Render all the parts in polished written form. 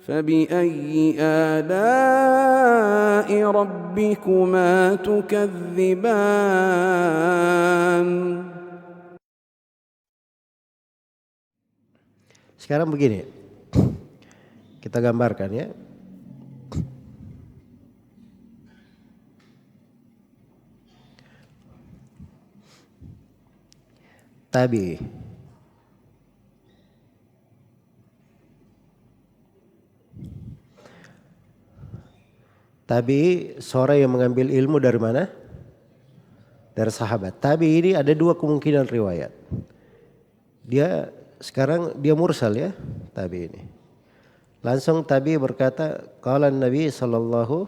فبأي آلاء ربكما تكذبان. Sekarang begini, kita gambarkan ya. Tabi. Tabi seorang yang mengambil ilmu dari mana? Dari sahabat. Tabi ini ada dua kemungkinan riwayat. Sekarang dia mursal ya, tabi ini. Langsung tabi berkata, qala Nabi sallallahu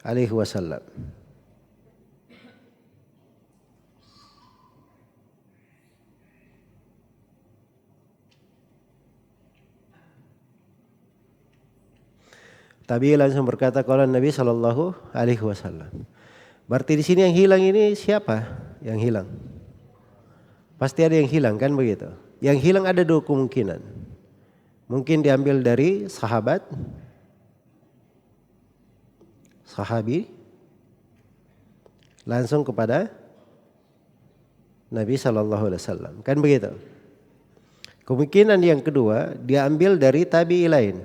alaihi wasallam. Tabi langsung berkata qala Nabi sallallahu alaihi wasallam. Berarti di sini yang hilang ini siapa? Yang hilang. Pasti ada yang hilang kan begitu. Yang hilang ada dua kemungkinan. Mungkin diambil dari sahabat, sahabi, langsung kepada Nabi sallallahu alaihi wasallam. Kan begitu. Kemungkinan yang kedua diambil dari tabi'i lain.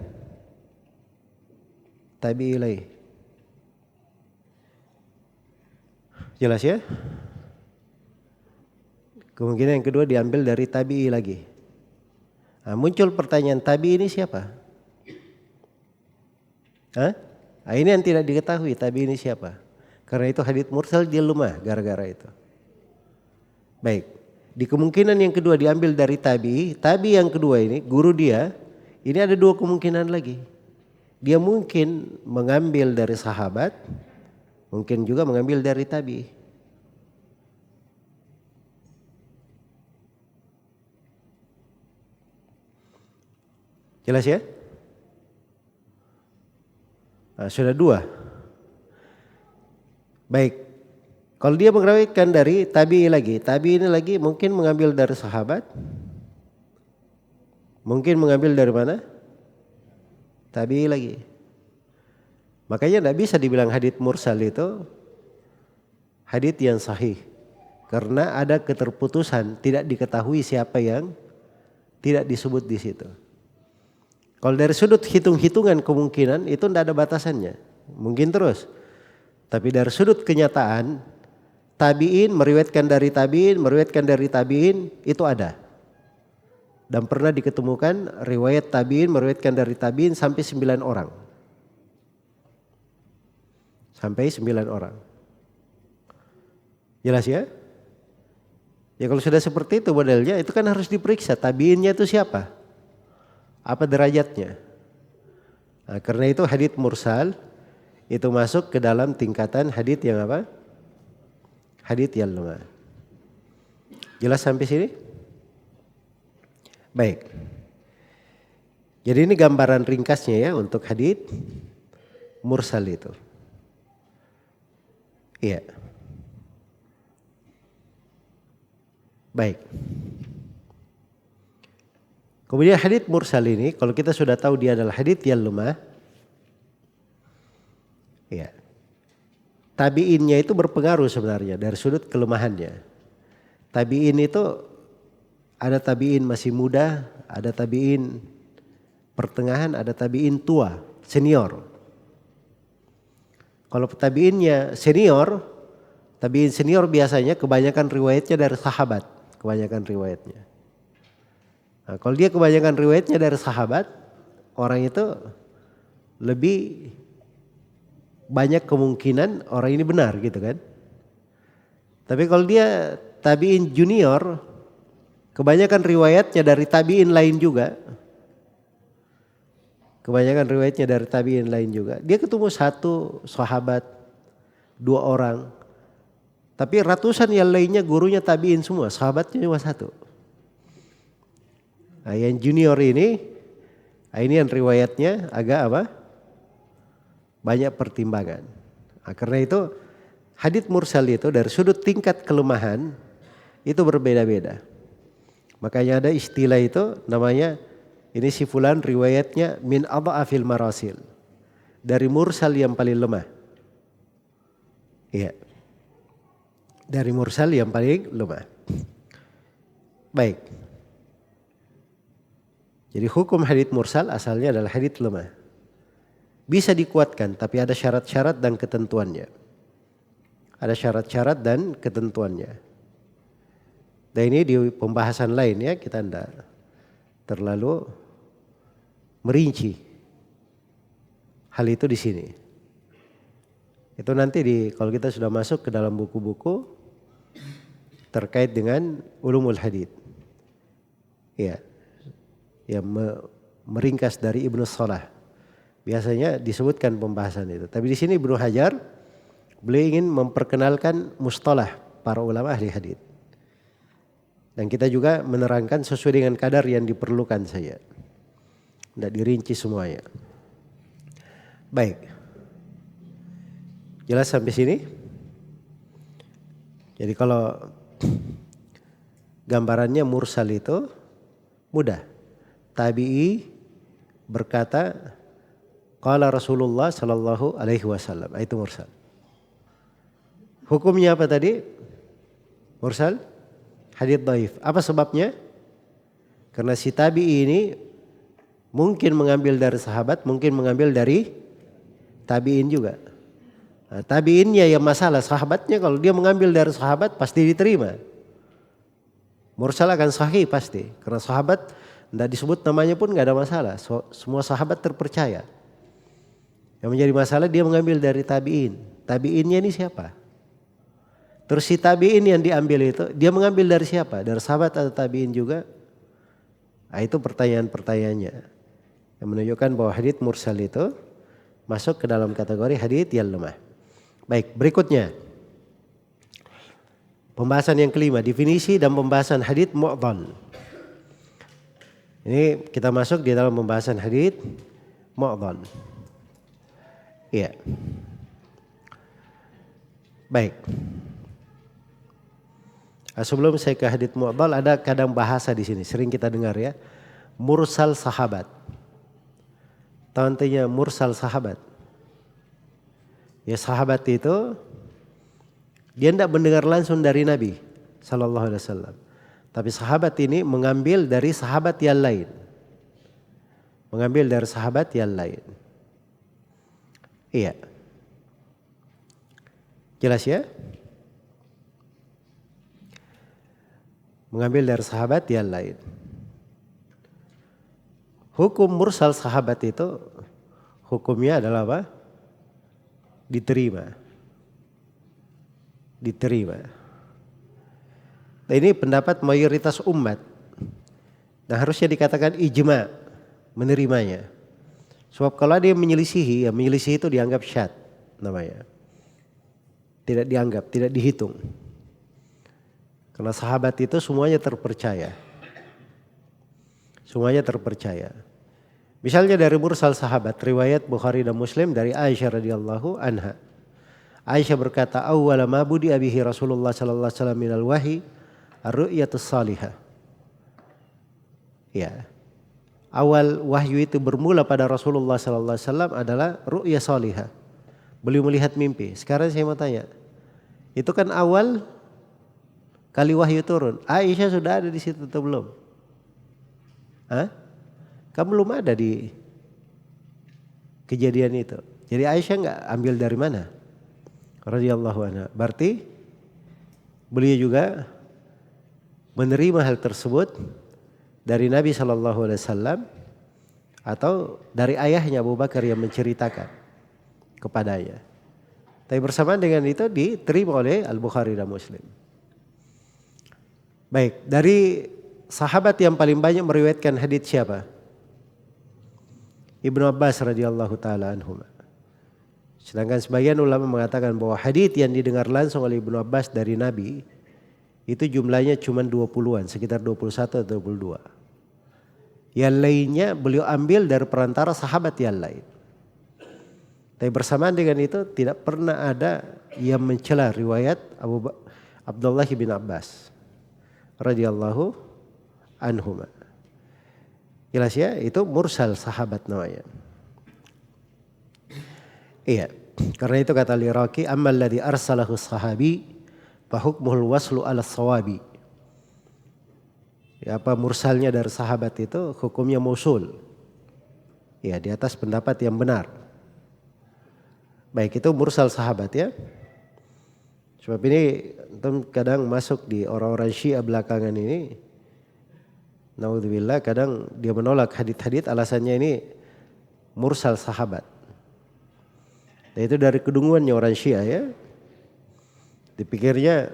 Tabi'i lain. Jelas ya? Kemungkinan yang kedua diambil dari tabi'i lagi. Nah, muncul pertanyaan, tabi'i ini siapa? Hah? Nah, ini yang tidak diketahui, tabi'i ini siapa? Karena itu hadits mursal dia lemah gara-gara itu. Baik, di kemungkinan yang kedua diambil dari tabi'i. Tabi'i yang kedua ini, guru dia, ini ada dua kemungkinan lagi. Dia mungkin mengambil dari sahabat, mungkin juga mengambil dari tabi'i. Jelas ya? Nah, sudah dua. Baik, kalau dia mengeriwayatkan dari tabi'i lagi, tabi'i ini lagi mungkin mengambil dari sahabat, mungkin mengambil dari mana? Tabi'i lagi. Makanya tidak bisa dibilang hadits mursal itu hadits yang sahih. Karena ada keterputusan, tidak diketahui siapa yang tidak disebut di situ. Kalau dari sudut hitung-hitungan kemungkinan itu tidak ada batasannya. Mungkin terus. Tapi dari sudut kenyataan, tabi'in meriwayatkan dari tabi'in, meriwayatkan dari tabi'in, itu ada. Dan pernah diketemukan riwayat tabi'in meriwayatkan dari tabi'in sampai 9 orang. Sampai 9 orang. Jelas ya? Ya kalau sudah seperti itu modelnya, itu kan harus diperiksa tabi'innya itu siapa? Apa derajatnya? Nah, karena itu hadits mursal itu masuk ke dalam tingkatan hadits yang apa? Hadits yang lemah. Jelas sampai sini? Baik. Jadi ini gambaran ringkasnya ya untuk hadits mursal itu. Iya. Baik. Kemudian hadits mursal ini kalau kita sudah tahu dia adalah hadits yang lemah. Ya. Tabi'innya itu berpengaruh sebenarnya dari sudut kelemahannya. Tabi'in itu ada tabi'in masih muda, ada tabi'in pertengahan, ada tabi'in tua, senior. Kalau tabi'innya senior, tabi'in senior biasanya kebanyakan riwayatnya dari sahabat, kebanyakan riwayatnya. Nah, kalau dia kebanyakan riwayatnya dari sahabat, orang itu lebih banyak kemungkinan orang ini benar gitu kan. Tapi kalau dia tabi'in junior, kebanyakan riwayatnya dari tabi'in lain juga. Kebanyakan riwayatnya dari tabi'in lain juga. Dia ketemu satu sahabat, 2 orang. Tapi ratusan yang lainnya gurunya tabi'in semua, sahabatnya cuma 1. Nah, yang junior ini yang riwayatnya agak apa? Banyak pertimbangan. Nah, karena itu hadits mursal itu dari sudut tingkat kelemahan itu berbeda-beda. Makanya ada istilah itu namanya Ini si fulan riwayatnya min adha'afil marasil. Dari mursal yang paling lemah. Iya. Dari mursal yang paling lemah. Baik. Jadi hukum hadits mursal asalnya adalah hadits lemah. Bisa dikuatkan tapi ada syarat-syarat dan ketentuannya. Ada syarat-syarat dan ketentuannya. Dan ini di pembahasan lain ya, kita tidak terlalu merinci hal itu di sini. Itu nanti kalau kita sudah masuk ke dalam buku-buku terkait dengan ulumul hadits. Ya. Yang meringkas dari Ibnu Salah. Biasanya disebutkan pembahasan itu. Tapi di sini Ibnu Hajar beliau ingin memperkenalkan mustalah para ulama ahli hadits. Dan kita juga menerangkan sesuai dengan kadar yang diperlukan saja. Tidak dirinci semuanya. Baik. Jelas sampai sini? Jadi kalau gambarannya mursal itu mudah. Tabi'i berkata qala Rasulullah sallallahu alaihi wasallam, itu mursal. Hukumnya apa tadi? Mursal hadits dhaif. Apa sebabnya? Karena si tabi'i ini mungkin mengambil dari sahabat, mungkin mengambil dari tabi'in juga. Nah, tabi'innya yang masalah, sahabatnya kalau dia mengambil dari sahabat pasti diterima. Mursal akan sahih pasti, karena sahabat tidak disebut namanya pun nggak ada masalah. Semua sahabat terpercaya. Yang menjadi masalah dia mengambil dari tabi'in. Tabi'innya ini siapa? Terus si tabi'in yang diambil itu dia mengambil dari siapa? Dari sahabat atau tabi'in juga? Nah, itu pertanyaan-pertanyaannya. Yang menunjukkan bahwa hadits mursal itu masuk ke dalam kategori hadits yang lemah. Baik, berikutnya. Pembahasan yang kelima, definisi dan pembahasan hadits mu'dhal. Ini kita masuk di dalam pembahasan hadits mu'dhal. Iya. Baik. Sebelum saya ke hadits mu'dhal, ada kadang bahasa di sini sering kita dengar ya. Mursal sahabat. Tahu artinya mursal sahabat? Ya, sahabat itu dia tidak mendengar langsung dari Nabi sallallahu alaihi wasallam. Tapi sahabat ini mengambil dari sahabat yang lain. Mengambil dari sahabat yang lain. Iya. Jelas ya? Mengambil dari sahabat yang lain. Hukum mursal sahabat itu hukumnya adalah apa? Diterima. Diterima. Nah, ini pendapat mayoritas umat. Dan harusnya dikatakan ijma menerimanya. Sebab kalau dia menyelisihi, ya menyelisihi itu dianggap syad namanya. Tidak dianggap, tidak dihitung. Karena sahabat itu semuanya terpercaya. Semuanya terpercaya. Misalnya dari mursal sahabat, riwayat Bukhari dan Muslim dari Aisyah radhiyallahu anha. Aisyah berkata, awwala ma budi'a bihi Rasulullah sallallahu alaihi wasallam minal wahyi ar-ru'yatus salihah. Ya. Awal wahyu itu bermula pada Rasulullah sallallahu alaihi wasallam adalah ru'ya salihah. Beliau melihat mimpi. Sekarang saya mau tanya, itu kan awal kali wahyu turun. Aisyah sudah ada di situ atau belum? Hah? Kamu belum ada di kejadian itu. Jadi Aisyah enggak ambil dari mana? Radhiyallahu anha. Berarti beliau juga menerima hal tersebut dari Nabi sallallahu alaihi wasallam atau dari ayahnya Abu Bakar yang menceritakan kepadanya. Tapi bersamaan dengan itu diterima oleh Al-Bukhari dan Muslim. Baik, dari sahabat yang paling banyak meriwayatkan hadits siapa? Ibnu Abbas radhiyallahu taala anhuma. Sedangkan sebagian ulama mengatakan bahwa hadits yang didengar langsung oleh Ibnu Abbas dari Nabi itu jumlahnya cuma 20-an, sekitar 21 atau 22. Yang lainnya beliau ambil dari perantara sahabat yang lain. Tapi bersamaan dengan itu tidak pernah ada yang mencela riwayat Abdullah bin Abbas radhiyallahu anhuma. Jelas ya, itu mursal sahabat namanya. Iya, karena itu kata Al-Iraqi, ammal ladzi arsalahu sahabi fa hukmuhul waslu ala sawabi. Ya, apa mursalnya dari sahabat itu hukumnya mausul. Ya, di atas pendapat yang benar. Baik, itu mursal sahabat ya. Sebab ini kadang masuk di orang-orang Syiah belakangan ini. Naudzubillah, kadang dia menolak hadits-hadits alasannya ini mursal sahabat. Dan itu dari kedunguannya orang Syiah ya. Dipikirnya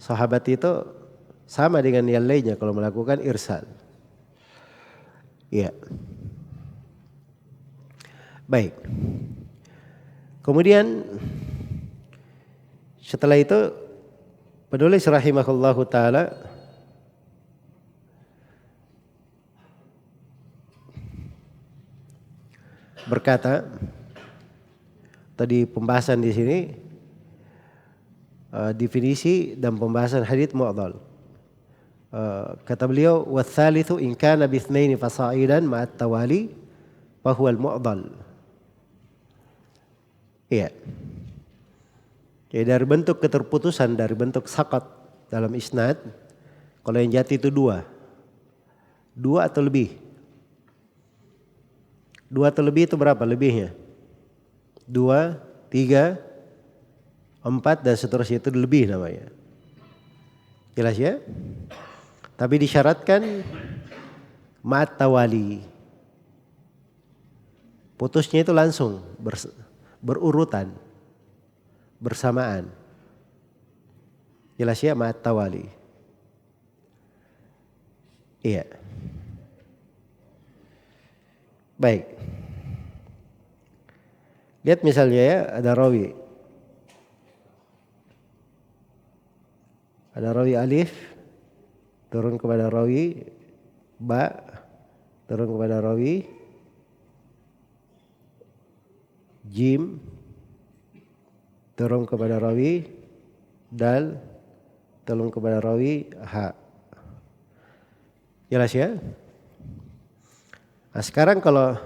sahabat itu sama dengan yang lainnya kalau melakukan irsal. Iya. Baik. Kemudian setelah itu penulis rahimahullahu taala berkata, tadi pembahasan di sini definisi dan pembahasan hadits mu'dhal. Kata beliau, watsalitsu in kana bi itsnaini fasa'idan ma'at tawali fa huwa al-mu'dhal. Iya. Jadi dari bentuk keterputusan, dari bentuk saqat dalam isnad, kalau yang jati itu dua atau lebih. Dua atau lebih itu berapa lebihnya? 2, 3, 4 dan seterusnya, itu lebih namanya. Jelas ya? Tapi disyaratkan ma'at tawali. Putusnya itu langsung berurutan, bersamaan. Jelas ya, ma'at tawali. Iya. Baik. Lihat misalnya ya, ada rawi. Ada rawi alif turun kepada rawi ba, turun kepada rawi jim, turun kepada rawi dal, turun kepada rawi ha. Jelas ya? Nah, sekarang kalau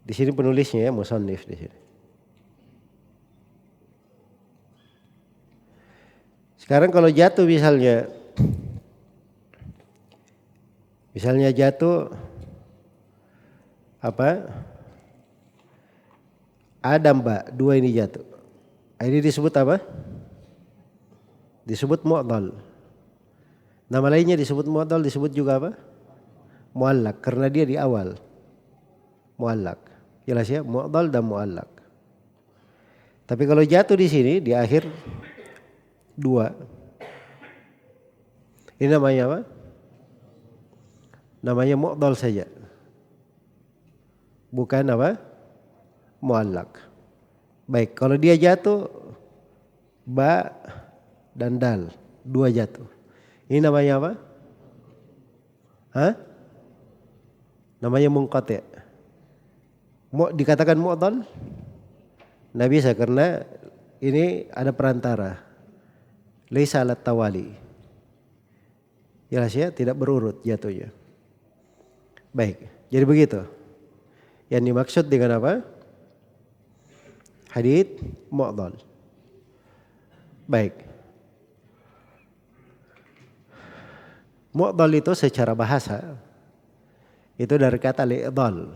di sini penulisnya ya, musannif di sini. Sekarang kalau jatuh misalnya jatuh apa? Adam ba, dua ini jatuh. Ini disebut apa? Disebut mu'dhal. Nama lainnya disebut mu'dhal, disebut juga apa? Mu'allaq, karena dia di awal. Mu'allaq. Jelas ya, mu'dhal dan mu'allaq. Tapi kalau jatuh di sini di akhir dua, ini namanya apa? Namanya mu'dhal saja. Bukan apa? Mu'allaq. Baik, kalau dia jatuh ba dan dal, dua jatuh. Ini namanya apa? Hah? Namanya munqati'. Dikatakan mu'dhal? Nggak bisa, karena ini ada perantara. Laisa alat tawali. Jelas ya, tidak berurut jatuhnya. Baik, jadi begitu. Yang dimaksud dengan apa? Hadits mu'dhal. Baik. Mu'dhal itu secara bahasa itu dari kata li'dhal.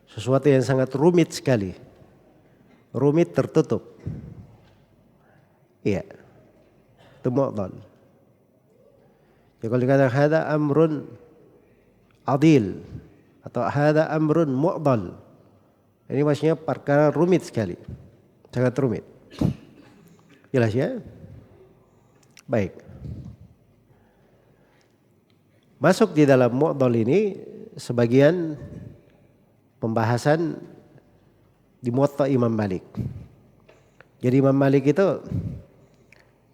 Sesuatu yang sangat rumit sekali. Rumit, tertutup. Iya. Itu mu'dhal. Jadi kalau dikatakan hada amrun adil atau hada amrun mu'dhal, ini maksudnya perkara rumit sekali. Sangat rumit. Jelas ya? Baik. Masuk di dalam mu'dhal ini sebagian pembahasan di Muwatta Imam Malik. Jadi Imam Malik itu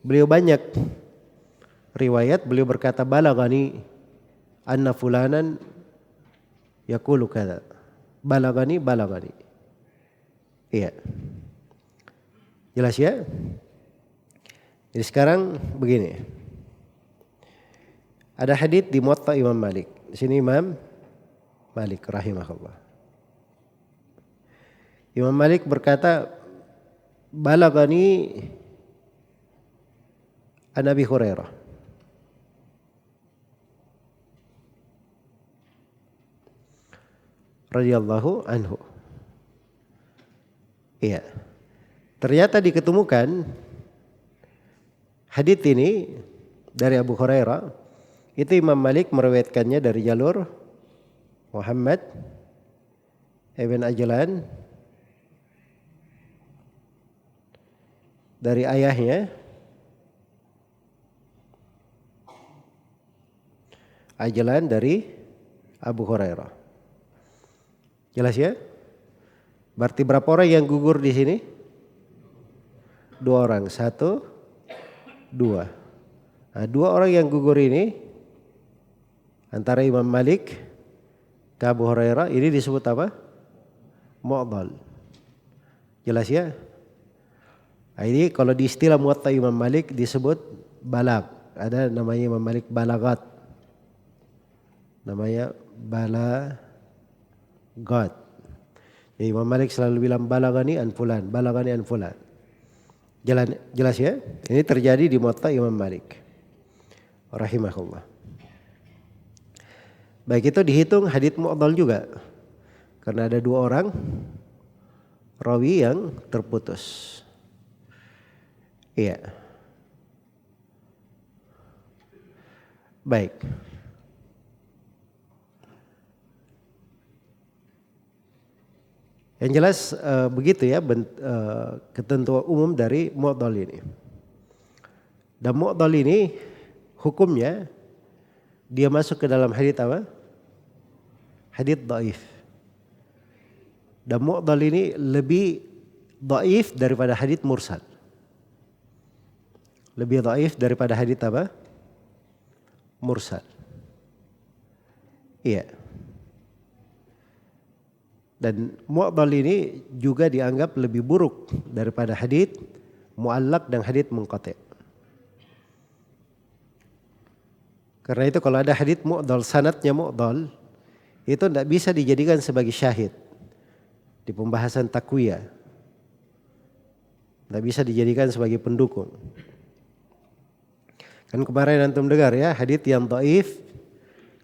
beliau banyak riwayat, beliau berkata balagani anna fulanan yaqulu kadza. Balagani. Iya. Jelas ya? Jadi sekarang begini. Ada hadits di Muwatta Imam Malik. Di sini Imam Malik rahimahullah. Imam Malik berkata, balagani an Abi Hurairah radhiyallahu anhu. Iya. Ternyata diketemukan hadits ini dari Abu Hurairah. Itu Imam Malik meriwayatkannya dari jalur Muhammad ibn Ajlan dari ayahnya Ajlan dari Abu Hurairah. Jelas ya? Berarti berapa orang yang gugur di sini? 2 orang. 1, 2. Nah, 2 orang yang gugur ini antara Imam Malik ke Abu Hurairah ini disebut apa? Mu'dhal. Jelas ya? Nah, ini kalau di istilah Muwatta Imam Malik disebut balag. Ada namanya Imam Malik balagat. Namanya balagat. Ya, Imam Malik selalu bilang balagani an fulan, balagani an fulan. Jelas ya? Ini terjadi di Muwatta Imam Malik rahimahullah. Baik, itu dihitung hadits mu'dhal juga. Karena ada 2 orang rawi yang terputus. Iya. Baik. Yang jelas begitu ya ketentuan umum dari mu'dhal ini. Dan mu'dhal ini hukumnya dia masuk ke dalam hadits apa? Hadits dhaif. Dan mu'dhal ini lebih dhaif daripada hadits mursal. Lebih dhaif daripada hadits apa? Mursal. Iya. Dan mu'dhal ini juga dianggap lebih buruk daripada hadits mu'allaq dan hadits munqati'. Karena itu kalau ada hadits mu'dhal, sanadnya mu'dhal, itu tidak bisa dijadikan sebagai syahid di pembahasan takwiyah. Tidak bisa dijadikan sebagai pendukung. Kan kemarin antum dengar ya, hadits yang dhaif,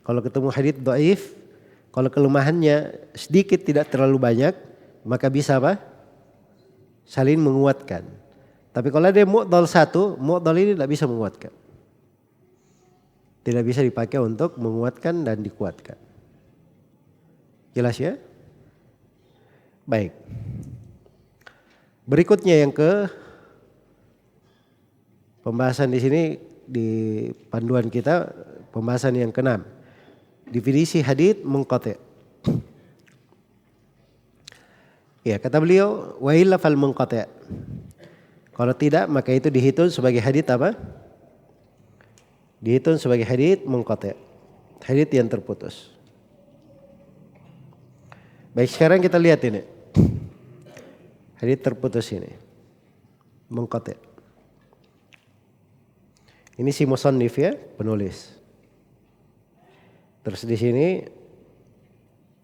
kalau ketemu hadits dhaif, kalau kelemahannya sedikit tidak terlalu banyak, maka bisa apa? Saling menguatkan. Tapi kalau ada mu'dhal satu, mu'dhal ini tidak bisa menguatkan. Tidak bisa dipakai untuk menguatkan dan dikuatkan. Jelas ya? Baik. Berikutnya yang ke pembahasan di sini di panduan kita, pembahasan yang ke-6. Definisi hadits munqati'. Ya, kata beliau wa illa fal munqati'. Kalau tidak maka itu dihitung sebagai hadits apa? Dihitung sebagai hadits munqati'. Hadits yang terputus. Baik, sekarang kita lihat ini. Hadits terputus ini. Munqati'. Ini si musannif ya, penulis. Terus di sini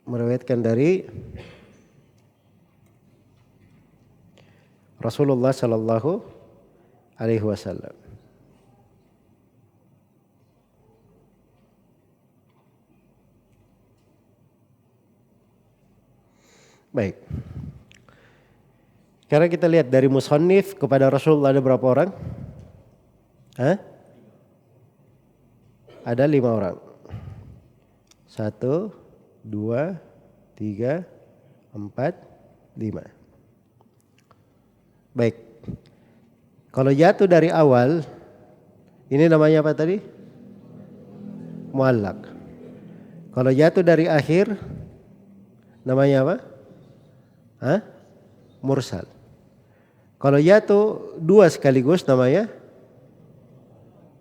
meriwayatkan dari Rasulullah sallallahu alaihi wasallam. Baik. Sekarang kita lihat dari musannif kepada Rasulullah ada berapa orang? Ada 5 orang. 1, 2, 3, 4, 5. Baik. Kalau jatuh dari awal, ini namanya apa tadi? Mu'allaq. Kalau jatuh dari akhir, namanya apa? Mursal. Kalau jatuh 2 sekaligus namanya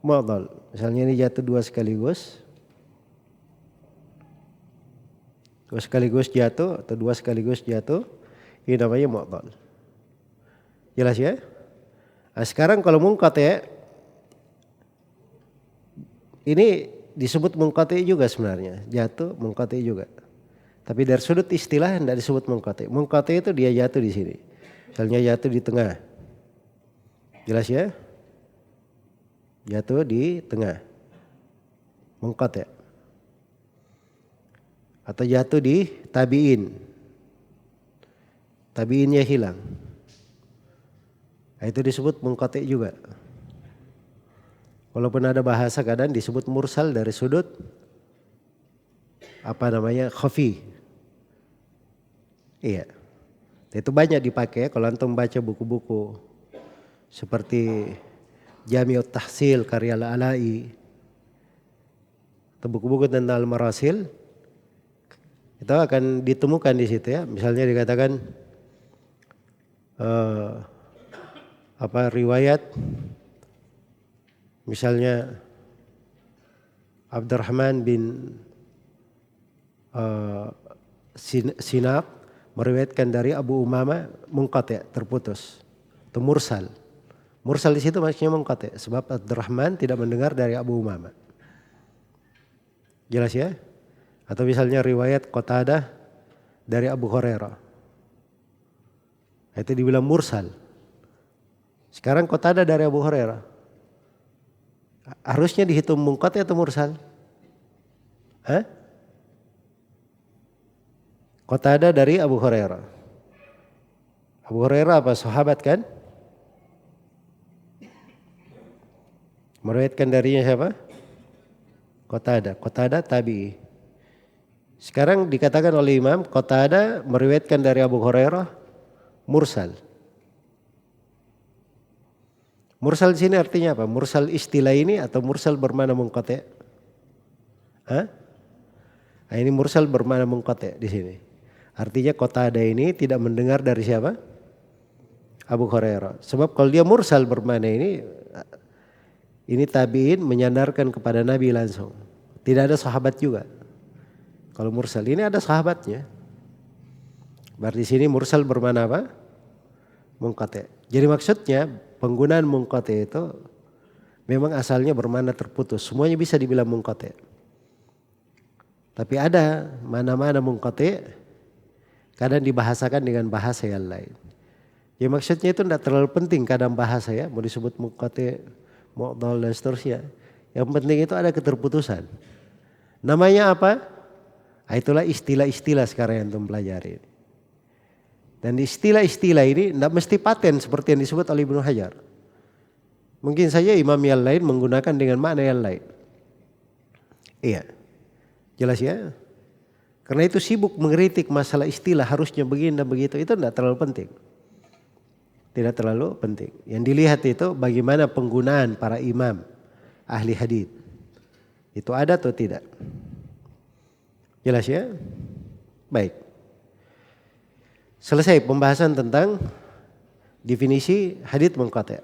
mu'dhal. Misalnya ini jatuh 2 sekaligus. 2 sekaligus jatuh atau 2 sekaligus jatuh, ini namanya mu'dhal. Jelas ya? Nah, sekarang kalau munqati', ini disebut munqati juga sebenarnya. Jatuh munqati juga. Tapi dari sudut istilah tidak disebut munqati. Munqati itu dia jatuh di sini. Misalnya jatuh di tengah. Jelas ya? Jatuh di tengah. Munqati. Atau jatuh di tabi'in. Tabi'innya hilang. Nah, itu disebut munqati juga. Walaupun ada bahasa kadang disebut mursal dari sudut khafi. Iya. Itu banyak dipakai kalau antum baca buku-buku seperti Jami'ut Tahsil karya Al-Ala'i atau buku-buku tentang Al-Marasil, itu akan ditemukan di situ ya. Misalnya dikatakan riwayat misalnya Abdurrahman bin Sinak meriwayatkan dari Abu Umamah munqati, terputus. Itu mursal. Mursal di situ maksudnya munqati sebab Abdurrahman tidak mendengar dari Abu Umamah. Jelas ya? Atau misalnya riwayat Qatadah dari Abu Hurairah. Itu dibilang mursal. Sekarang Qatadah dari Abu Hurairah. Harusnya dihitung munqati atau mursal? Hah? Qatadah dari Abu Hurairah. Abu Hurairah apa? Sahabat kan? Meriwayatkan darinya siapa? Qatadah. Qatadah tabi'i. Sekarang dikatakan oleh Imam Qatadah meriwayatkan dari Abu Hurairah mursal. Mursal di sini artinya apa? Mursal istilah ini atau mursal bermakna munqati? Hah? Nah, ini mursal bermakna munqati di sini. Artinya Qatadah ini tidak mendengar dari siapa? Abu Hurairah. Sebab kalau dia mursal bermakna ini tabi'in menyandarkan kepada Nabi langsung. Tidak ada sahabat juga. Kalau mursal ini ada sahabatnya. Berarti sini mursal bermakna apa? Munqati. Jadi maksudnya penggunaan munqati itu memang asalnya bermakna terputus. Semuanya bisa dibilang munqati. Tapi ada mana-mana munqati kadang dibahasakan dengan bahasa yang lain. Ya maksudnya itu tidak terlalu penting kadang bahasa ya. Mau disebut munqati, mu'dhal dan seterusnya. Yang penting itu ada keterputusan. Namanya apa? Nah, itulah istilah-istilah sekarang yang antum pelajari. Dan istilah-istilah ini tidak mesti paten seperti yang disebut oleh Ibnu Hajar. Mungkin saja imam yang lain menggunakan dengan makna yang lain. Iya. Jelas ya? Karena itu sibuk mengkritik masalah istilah harusnya begini dan begitu. Itu tidak terlalu penting. Tidak terlalu penting. Yang dilihat itu bagaimana penggunaan para imam ahli hadits. Itu ada atau tidak? Jelas ya? Baik. Selesai pembahasan tentang definisi hadits munqati'.